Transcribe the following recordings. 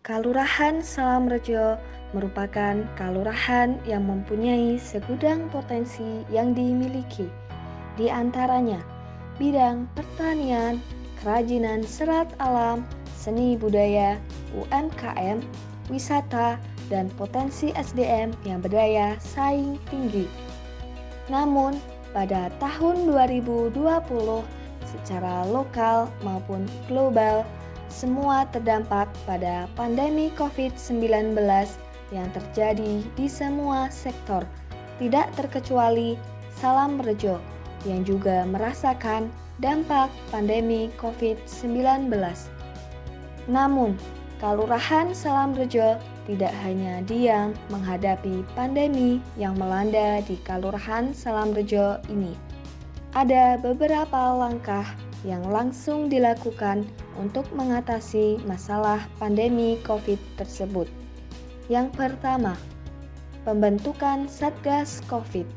Kalurahan Salamrejo merupakan kalurahan yang mempunyai segudang potensi yang dimiliki, di antaranya bidang pertanian, kerajinan serat alam, seni budaya, UMKM, wisata, dan potensi SDM yang berdaya saing tinggi. Namun, pada tahun 2020, secara lokal maupun global, semua terdampak pada pandemi COVID-19 yang terjadi di semua sektor, tidak terkecuali Salamrejo yang juga merasakan dampak pandemi COVID-19. Namun, Kalurahan Salamrejo tidak hanya diam menghadapi pandemi yang melanda di Kalurahan Salamrejo ini. Ada beberapa langkah yang langsung dilakukan untuk mengatasi masalah pandemi COVID tersebut. Yang pertama, pembentukan Satgas COVID,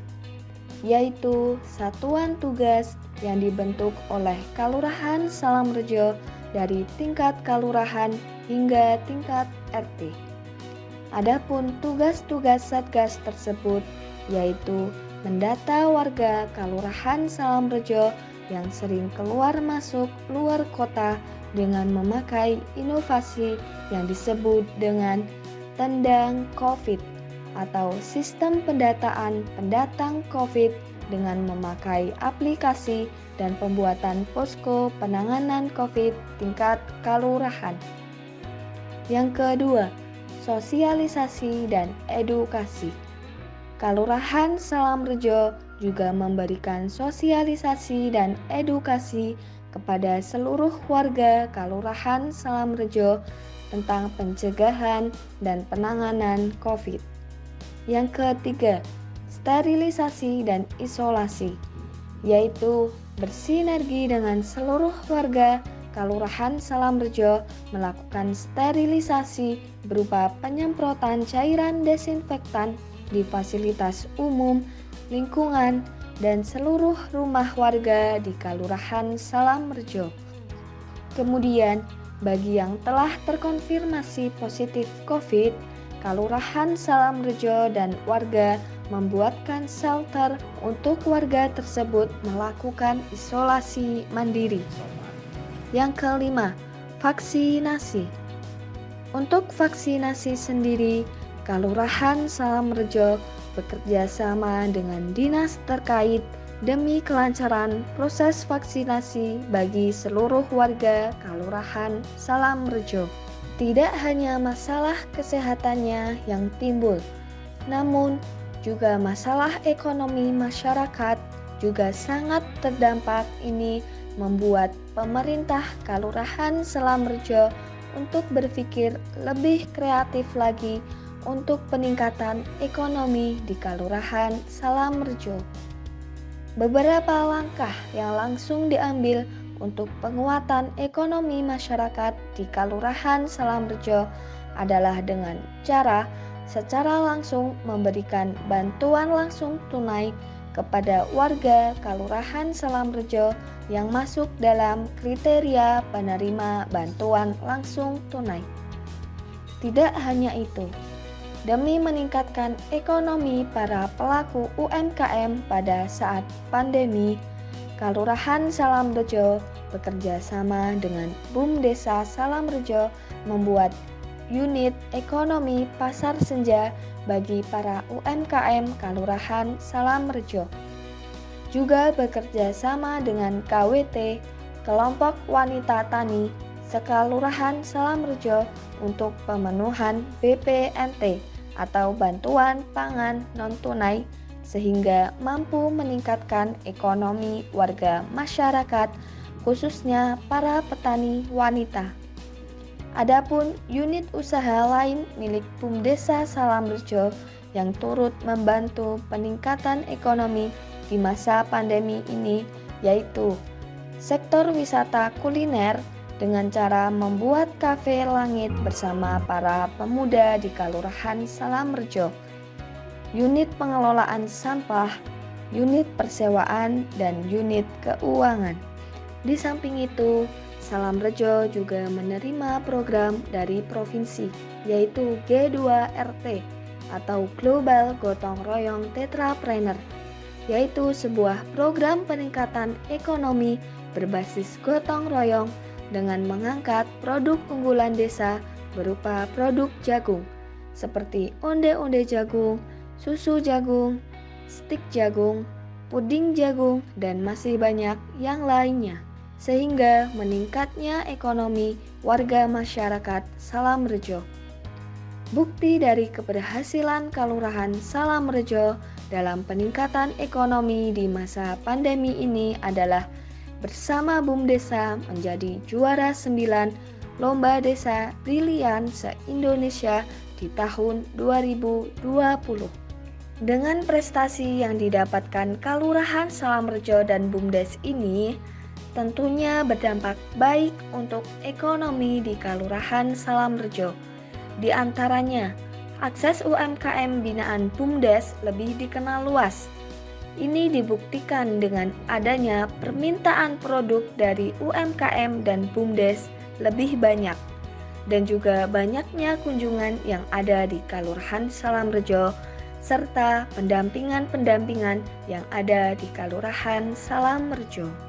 yaitu satuan tugas yang dibentuk oleh Kalurahan Salamrejo dari tingkat kalurahan hingga tingkat RT. Adapun tugas-tugas Satgas tersebut yaitu mendata warga Kalurahan Salamrejo yang sering keluar masuk luar kota dengan memakai inovasi yang disebut dengan tendang COVID atau sistem pendataan pendatang COVID dengan memakai aplikasi dan pembuatan posko penanganan COVID tingkat kalurahan. Yang kedua, sosialisasi dan edukasi. Kalurahan Salamrejo juga memberikan sosialisasi dan edukasi kepada seluruh warga Kalurahan Salamrejo tentang pencegahan dan penanganan COVID. Yang ketiga, sterilisasi dan isolasi, yaitu bersinergi dengan seluruh warga Kalurahan Salamrejo melakukan sterilisasi berupa penyemprotan cairan desinfektan di fasilitas umum, lingkungan, dan seluruh rumah warga di Kalurahan Salamrejo. Kemudian, bagi yang telah terkonfirmasi positif COVID, Kalurahan Salamrejo dan warga membuatkan shelter untuk warga tersebut melakukan isolasi mandiri. Yang kelima, vaksinasi. Untuk vaksinasi sendiri, Kalurahan Salamrejo bekerja sama dengan dinas terkait demi kelancaran proses vaksinasi bagi seluruh warga Kalurahan Salamrejo. Tidak hanya masalah kesehatannya yang timbul, namun juga masalah ekonomi masyarakat juga sangat terdampak. Ini membuat pemerintah Kalurahan Salamrejo untuk berpikir lebih kreatif lagi untuk peningkatan ekonomi di Kalurahan Salamrejo. Beberapa langkah yang langsung diambil untuk penguatan ekonomi masyarakat di Kalurahan Salamrejo adalah dengan cara secara langsung memberikan bantuan langsung tunai kepada warga Kalurahan Salamrejo yang masuk dalam kriteria penerima bantuan langsung tunai. Tidak hanya itu, demi meningkatkan ekonomi para pelaku UMKM pada saat pandemi, Kalurahan Salamrejo bekerja sama dengan BUMDesa Salamrejo membuat unit ekonomi pasar senja bagi para UMKM Kalurahan Salamrejo. Juga bekerja sama dengan KWT, Kelompok Wanita Tani, Sekalurahan Salamrejo untuk pemenuhan BPNT atau bantuan pangan non-tunai sehingga mampu meningkatkan ekonomi warga masyarakat, khususnya para petani wanita. Adapun unit usaha lain milik BUMDesa Salamrejo yang turut membantu peningkatan ekonomi di masa pandemi ini yaitu sektor wisata kuliner dengan cara membuat kafe langit bersama para pemuda di Kalurahan Salamrejo, unit pengelolaan sampah, unit persewaan, dan unit keuangan. Di samping itu, Salamrejo juga menerima program dari provinsi, yaitu G2RT atau Global Gotong Royong Tetrapreneur, yaitu sebuah program peningkatan ekonomi berbasis gotong royong dengan mengangkat produk unggulan desa berupa produk jagung, seperti onde-onde jagung, susu jagung, stik jagung, puding jagung, dan masih banyak yang lainnya, sehingga meningkatnya ekonomi warga masyarakat Salamrejo. Bukti dari keberhasilan Kelurahan Salamrejo dalam peningkatan ekonomi di masa pandemi ini adalah bersama BUMDesa menjadi juara 9 Lomba Desa Brilian se-Indonesia di tahun 2020. Dengan prestasi yang didapatkan Kelurahan Salamrejo dan BUMDes ini, tentunya berdampak baik untuk ekonomi di Kelurahan Salamrejo. Di antaranya, akses UMKM binaan BUMDes lebih dikenal luas. Ini dibuktikan dengan adanya permintaan produk dari UMKM dan BUMDes lebih banyak, dan juga banyaknya kunjungan yang ada di Kelurahan Salamrejo serta pendampingan-pendampingan yang ada di Kelurahan Salamrejo.